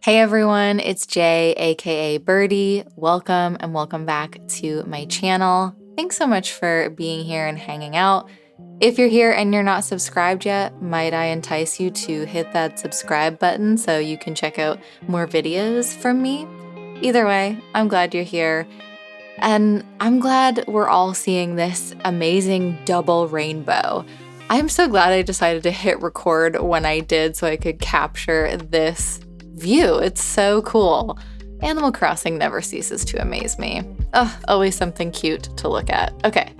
Hey everyone, it's Jay, aka Birdie. Welcome and welcome back to my channel. Thanks so much for being here and hanging out. If you're here and you're not subscribed yet, might I entice you to hit that subscribe button so you can check out more videos from me? Either way, I'm glad you're here. And I'm glad we're all seeing this amazing double rainbow. I'm so glad I decided to hit record when I did so I could capture this view. It's so cool. Animal Crossing never ceases to amaze me. Oh, always something cute to look at. Okay,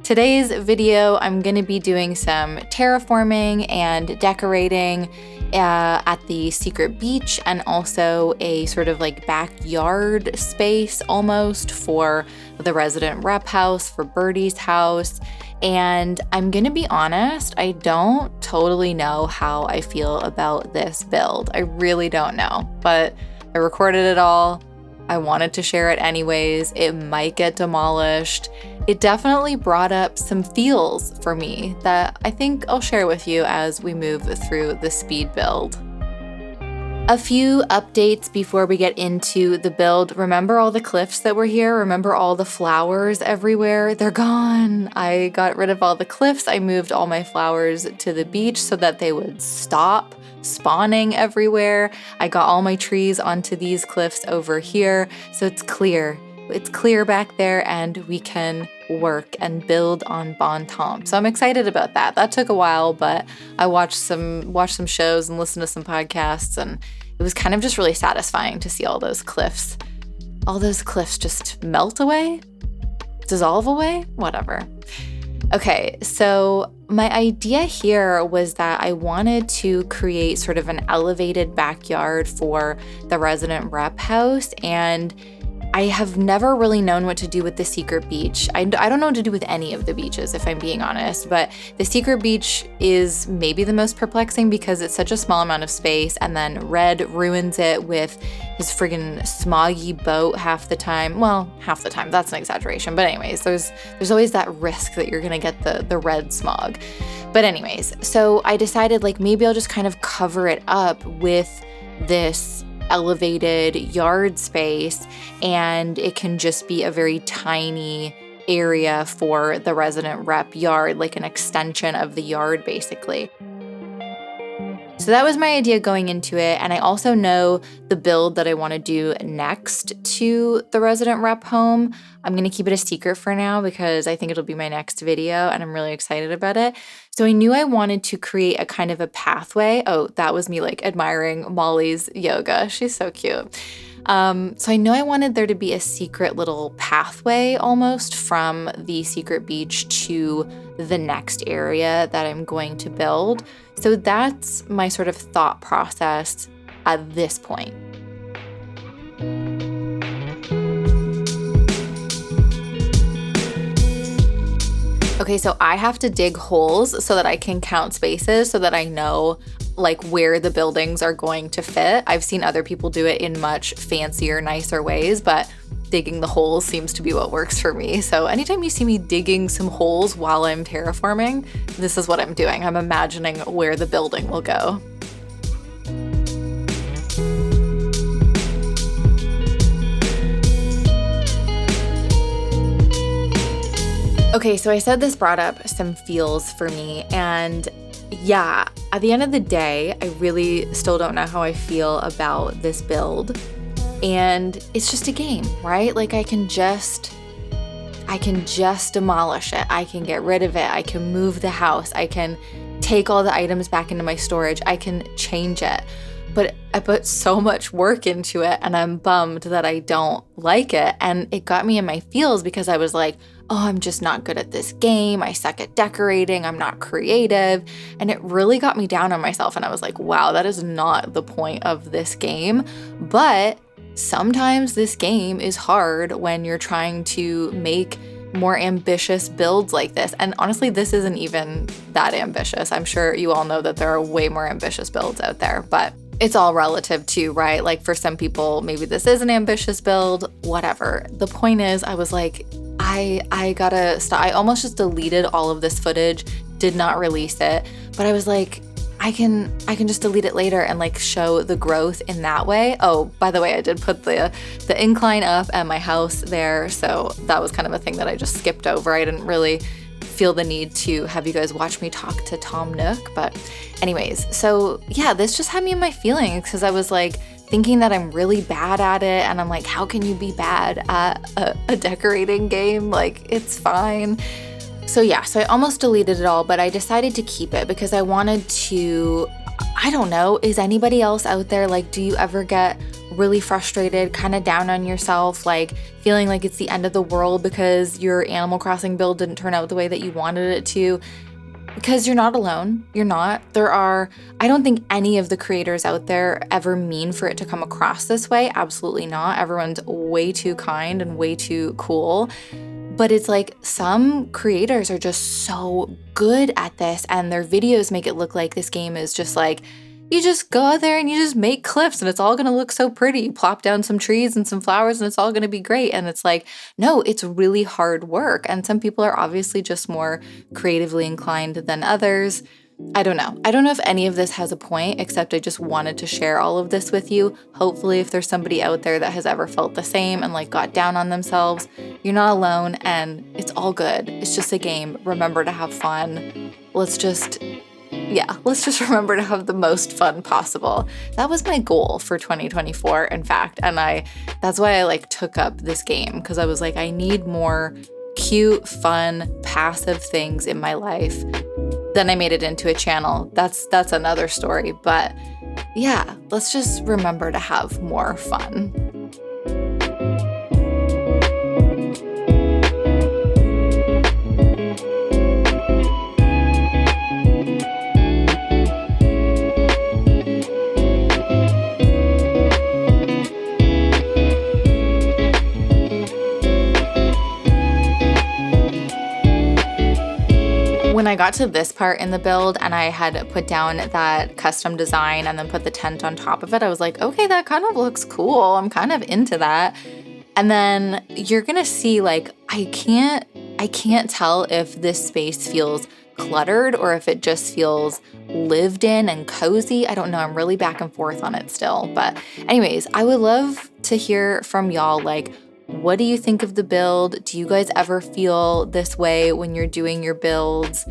today's video, I'm gonna be doing some terraforming and decorating at the secret beach and also a sort of like backyard space almost for the resident rep house, for Birdie's house. And I'm gonna be honest, I don't totally know how I feel about this build. I really don't know, but I recorded it all. I wanted to share it anyways. It might get demolished. It definitely brought up some feels for me that I think I'll share with you as we move through the speed build. A few updates before we get into the build. Remember all the cliffs that were here? Remember all the flowers everywhere? They're gone. I got rid of all the cliffs. I moved all my flowers to the beach so that they would stop spawning everywhere. I got all my trees onto these cliffs over here, so it's clear. It's clear back there and we can work and build on Bon Temps. So I'm excited about that. That took a while, but I watched some shows and listened to some podcasts, and it was kind of just really satisfying to see all those cliffs just melt away, dissolve away, whatever. Okay, so my idea here was that I wanted to create sort of an elevated backyard for the resident rep house, and I have never really known what to do with the secret beach. I don't know what to do with any of the beaches, if I'm being honest, but the secret beach is maybe the most perplexing because it's such a small amount of space, and then Red ruins it with his friggin' smoggy boat half the time. Well, half the time, that's an exaggeration, but anyways, there's always that risk that you're gonna get the red smog. But anyways, so I decided like maybe I'll just kind of cover it up with this elevated yard space, and it can just be a very tiny area for the resident rep yard, like an extension of the yard basically. So that was my idea going into it, and I also know the build that I want to do next to the resident rep home. I'm going to keep it a secret for now because I think it'll be my next video and I'm really excited about it. So I knew I wanted to create a kind of a pathway. Oh, that was me like admiring Molly's yoga. She's so cute. So I know I wanted there to be a secret little pathway almost from the secret beach to the next area that I'm going to build. So that's my sort of thought process at this point. Okay, so I have to dig holes so that I can count spaces so that I know like where the buildings are going to fit. I've seen other people do it in much fancier, nicer ways, but digging the holes seems to be what works for me. So anytime you see me digging some holes while I'm terraforming, this is what I'm doing. I'm imagining where the building will go. Okay, so I said this brought up some feels for me, and yeah, at the end of the day, I really still don't know how I feel about this build. And it's just a game, right? Like I can just demolish it. I can get rid of it. I can move the house. I can take all the items back into my storage. I can change it. But I put so much work into it and I'm bummed that I don't like it. And it got me in my feels because I was like, oh, I'm just not good at this game. I suck at decorating. I'm not creative. And it really got me down on myself. And I was like, wow, that is not the point of this game. But sometimes this game is hard when you're trying to make more ambitious builds like this. And honestly, this isn't even that ambitious. I'm sure you all know that there are way more ambitious builds out there, but it's all relative too, right? Like for some people, maybe this is an ambitious build, whatever. The point is, I was like, I gotta stop. I almost just deleted all of this footage, did not release it, but I was like, I can just delete it later and like show the growth in that way. Oh, by the way, I did put the incline up at my house there, so that was kind of a thing that I just skipped over. I didn't really feel the need to have you guys watch me talk to Tom Nook, but anyways, so yeah, this just had me in my feelings because I was like thinking that I'm really bad at it, and I'm like, how can you be bad at a decorating game? Like, it's fine. So yeah, so I almost deleted it all, but I decided to keep it because I wanted to, I don't know, is anybody else out there, like, do you ever get really frustrated, kind of down on yourself, like feeling like it's the end of the world because your Animal Crossing build didn't turn out the way that you wanted it to? Because you're not alone. You're not. I don't think any of the creators out there ever mean for it to come across this way. Absolutely not. Everyone's way too kind and way too cool. But it's like some creators are just so good at this, and their videos make it look like this game is just like, you just go out there and you just make cliffs and it's all gonna look so pretty. You plop down some trees and some flowers and it's all gonna be great. And it's like, no, it's really hard work. And some people are obviously just more creatively inclined than others. I don't know. I don't know if any of this has a point, except I just wanted to share all of this with you. Hopefully, if there's somebody out there that has ever felt the same and like got down on themselves, you're not alone and it's all good. It's just a game. Remember to have fun. Let's just remember to have the most fun possible. That was my goal for 2024, in fact. And that's why I like took up this game, because I was like, I need more cute, fun, passive things in my life. Then I made it into a channel. That's another story. But yeah, let's just remember to have more fun. When I got to this part in the build and I had put down that custom design and then put the tent on top of it, I was like, okay, that kind of looks cool. I'm kind of into that. And then you're gonna see, like, I can't tell if this space feels cluttered or if it just feels lived in and cozy. I don't know. I'm really back and forth on it still. But anyways, I would love to hear from y'all, like, what do you think of the build? Do you guys ever feel this way when you're doing your builds?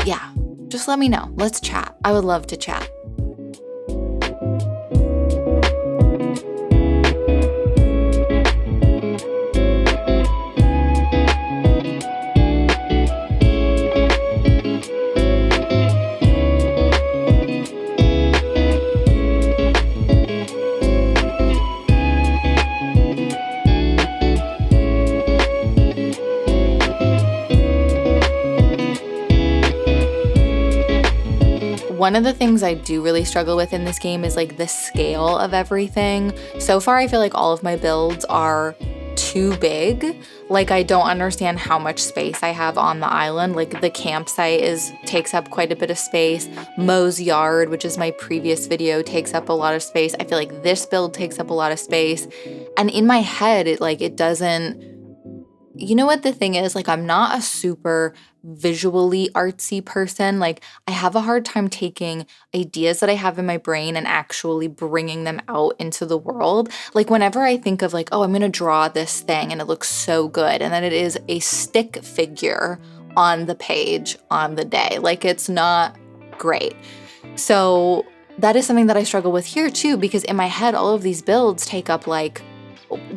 Yeah, just let me know. Let's chat. I would love to chat. One of the things I do really struggle with in this game is like the scale of everything. So far, I feel like all of my builds are too big. Like, I don't understand how much space I have on the island. Like, the campsite takes up quite a bit of space. Mo's yard, which is my previous video, takes up a lot of space. I feel like this build takes up a lot of space. And in my head, it doesn't, you know what the thing is? Like, I'm not a super visually artsy person. Like, I have a hard time taking ideas that I have in my brain and actually bringing them out into the world. Like, whenever I think of like, oh, I'm gonna draw this thing and it looks so good, and then it is a stick figure on the page on the day. Like, it's not great. So that is something that I struggle with here too, because in my head, all of these builds take up like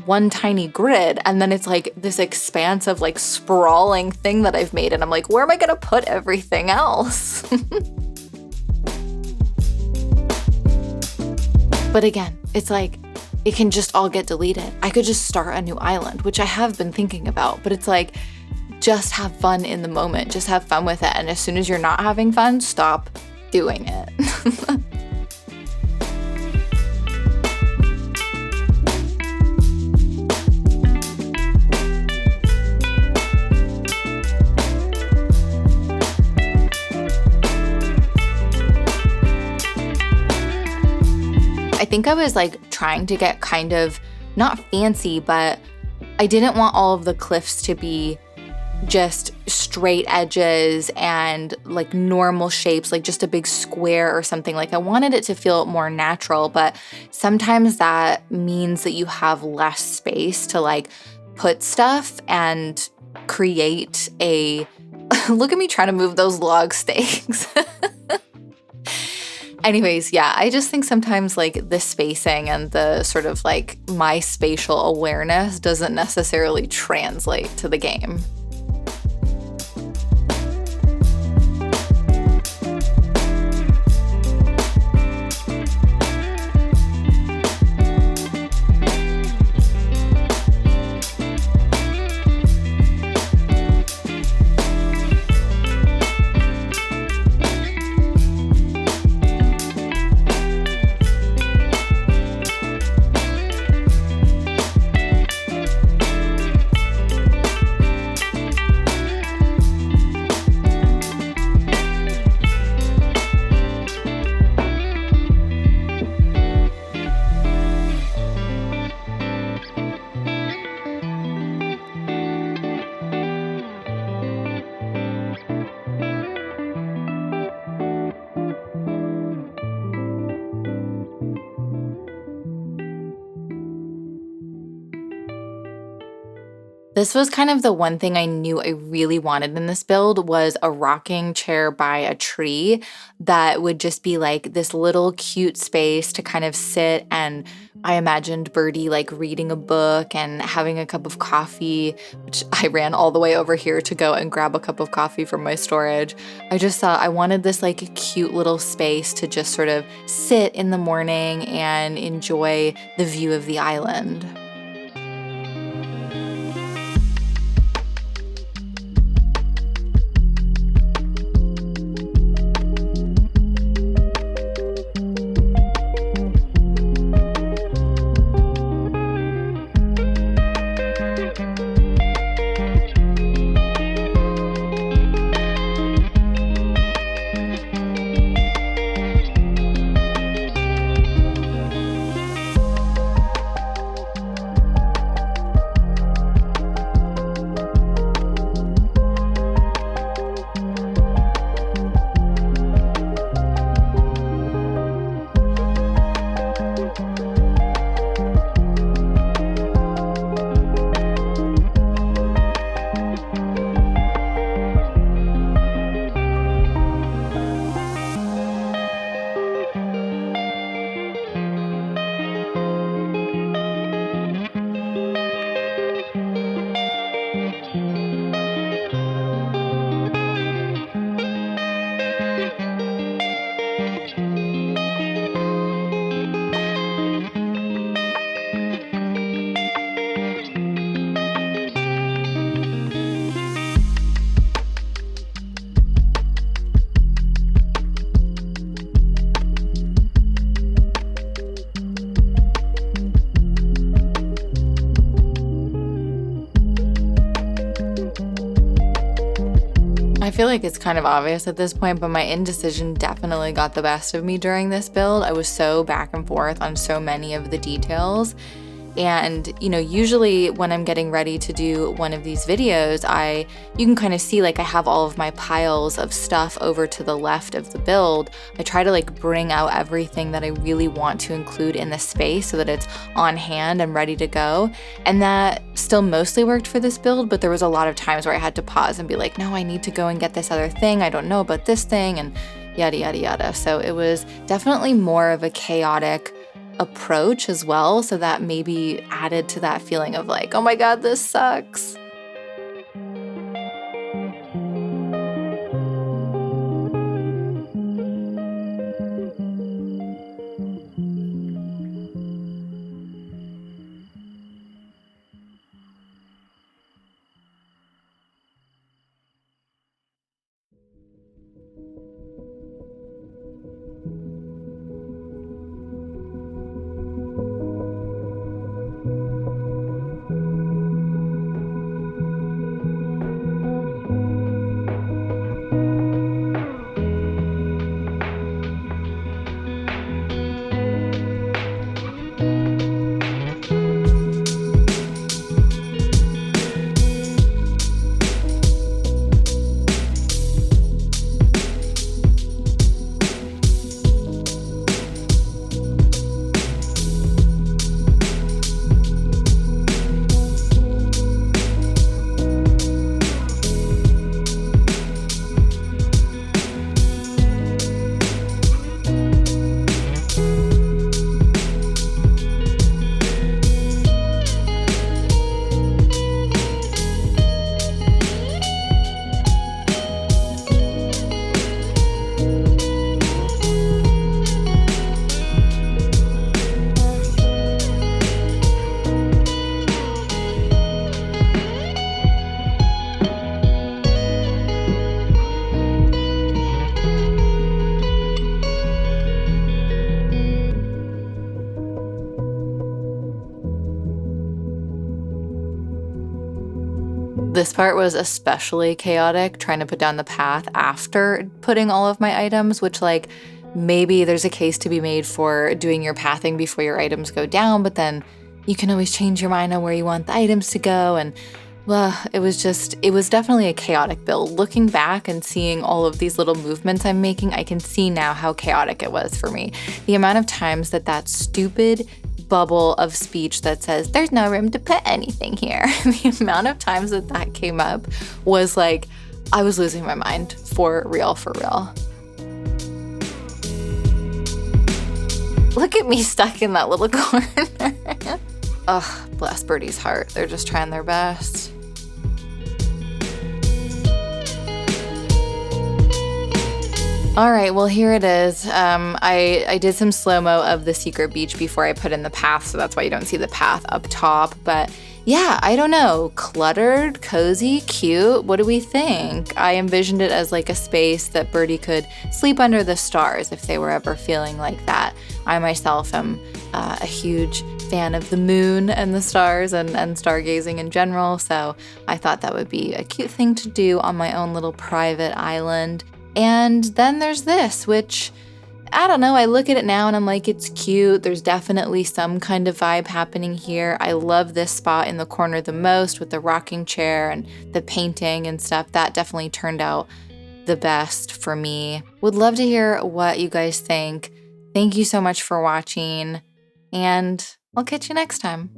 one tiny grid, and then it's like this expansive, like, sprawling thing that I've made, and I'm like, where am I gonna put everything else? But again, it's like, it can just all get deleted. I could just start a new island, which I have been thinking about, but it's like, just have fun in the moment, just have fun with it, and as soon as you're not having fun, stop doing it. I think I was like trying to get kind of not fancy, but I didn't want all of the cliffs to be just straight edges and like normal shapes, like just a big square or something. Like I wanted it to feel more natural, but sometimes that means that you have less space to like put stuff and create a look at me trying to move those log stakes. Anyways, yeah, I just think sometimes like the spacing and the sort of like my spatial awareness doesn't necessarily translate to the game. This was kind of the one thing I knew I really wanted in this build was a rocking chair by a tree that would just be like this little cute space to kind of sit, and I imagined Birdie like reading a book and having a cup of coffee, which I ran all the way over here to go and grab a cup of coffee from my storage. I just thought I wanted this like cute little space to just sort of sit in the morning and enjoy the view of the island. I feel like it's kind of obvious at this point, but my indecision definitely got the best of me during this build. I was so back and forth on so many of the details. And, you know, usually when I'm getting ready to do one of these videos, you can kind of see like I have all of my piles of stuff over to the left of the build. I try to like bring out everything that I really want to include in the space so that it's on hand and ready to go. And that still mostly worked for this build, but there was a lot of times where I had to pause and be like, no, I need to go and get this other thing. I don't know about this thing, and yada, yada, yada. So it was definitely more of a chaotic approach as well, so that maybe added to that feeling of like, oh my god, this sucks. This part was especially chaotic, trying to put down the path after putting all of my items, which like maybe there's a case to be made for doing your pathing before your items go down, but then you can always change your mind on where you want the items to go. And well, it was definitely a chaotic build. Looking back and seeing all of these little movements I'm making, I can see now how chaotic it was for me. The amount of times that stupid bubble of speech that says, there's no room to put anything here. The amount of times that came up was like, I was losing my mind for real, for real. Look at me stuck in that little corner. Ugh, bless Birdie's heart. They're just trying their best. All right, well, here it is. I did some slow-mo of the secret beach before I put in the path, so that's why you don't see the path up top. But yeah, I don't know, cluttered, cozy, cute. What do we think? I envisioned it as like a space that Birdie could sleep under the stars if they were ever feeling like that. I myself am a huge fan of the moon and the stars and stargazing in general, so I thought that would be a cute thing to do on my own little private island. And then there's this, which, I don't know, I look at it now and I'm like, it's cute. There's definitely some kind of vibe happening here. I love this spot in the corner the most with the rocking chair and the painting and stuff. That definitely turned out the best for me. Would love to hear what you guys think. Thank you so much for watching, and I'll catch you next time.